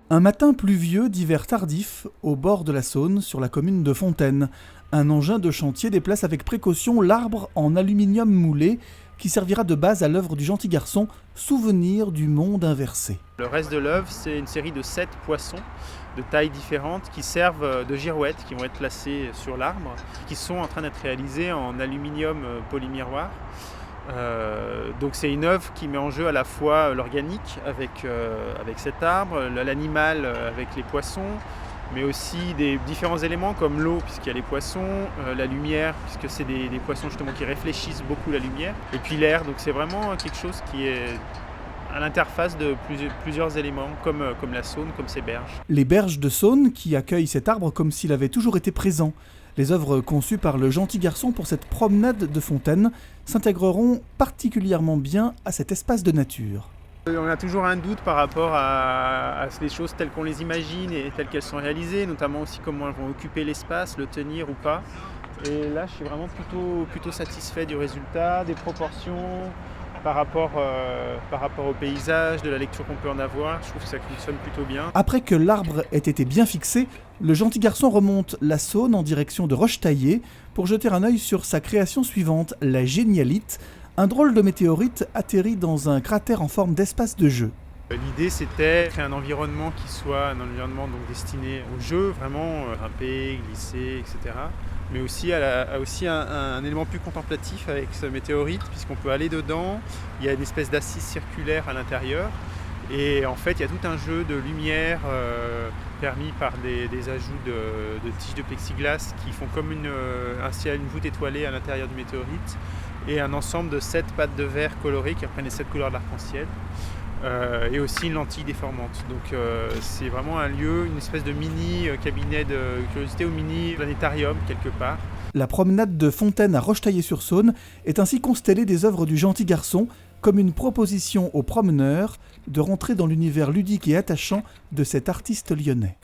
Un matin pluvieux d'hiver tardif, au bord de la Saône, sur la commune de Fontaine, un engin de chantier déplace avec précaution l'arbre en aluminium moulé qui servira de base à l'œuvre du gentil garçon Souvenir du monde inversé. Le reste de l'œuvre, c'est une série de 7 poissons de tailles différentes qui servent de girouettes, qui vont être placées sur l'arbre, qui sont en train d'être réalisées en aluminium polymiroir. Donc c'est une œuvre qui met en jeu à la fois l'organique avec cet arbre, l'animal avec les poissons, mais aussi des différents éléments comme l'eau puisqu'il y a les poissons, la lumière puisque c'est des poissons justement qui réfléchissent beaucoup la lumière, et puis l'air. Donc c'est vraiment quelque chose qui est à l'interface de plusieurs éléments comme la Saône, comme ces berges. Les berges de Saône qui accueillent cet arbre comme s'il avait toujours été présent. Les œuvres conçues par le gentil garçon pour cette promenade de Fontaine s'intégreront particulièrement bien à cet espace de nature. On a toujours un doute par rapport à les choses telles qu'on les imagine et telles qu'elles sont réalisées, notamment aussi comment elles vont occuper l'espace, le tenir ou pas. Et là, je suis vraiment plutôt satisfait du résultat, des proportions, par rapport au paysage, de la lecture qu'on peut en avoir. Je trouve que ça fonctionne plutôt bien. Après que l'arbre ait été bien fixé, le gentil garçon remonte la Saône en direction de Rochetaillé pour jeter un œil sur sa création suivante, la génialite, un drôle de météorite atterri dans un cratère en forme d'espace de jeu. L'idée, c'était de créer un environnement qui soit un environnement donc destiné au jeu, vraiment grimper, glisser, etc. Mais aussi un élément plus contemplatif avec ce météorite, puisqu'on peut aller dedans. Il y a une espèce d'assise circulaire à l'intérieur. Et en fait, il y a tout un jeu de lumière permis par des ajouts de tiges de plexiglas qui font comme une voûte étoilée à l'intérieur du météorite, et un ensemble de 7 pattes de verre colorées qui reprennent les 7 couleurs de l'arc-en-ciel. Et aussi une lentille déformante. Donc c'est vraiment un lieu, une espèce de mini cabinet de curiosité ou mini planétarium quelque part. La promenade de Fontaine à Rochetaillé-sur-Saône est ainsi constellée des œuvres du gentil garçon comme une proposition aux promeneurs de rentrer dans l'univers ludique et attachant de cet artiste lyonnais.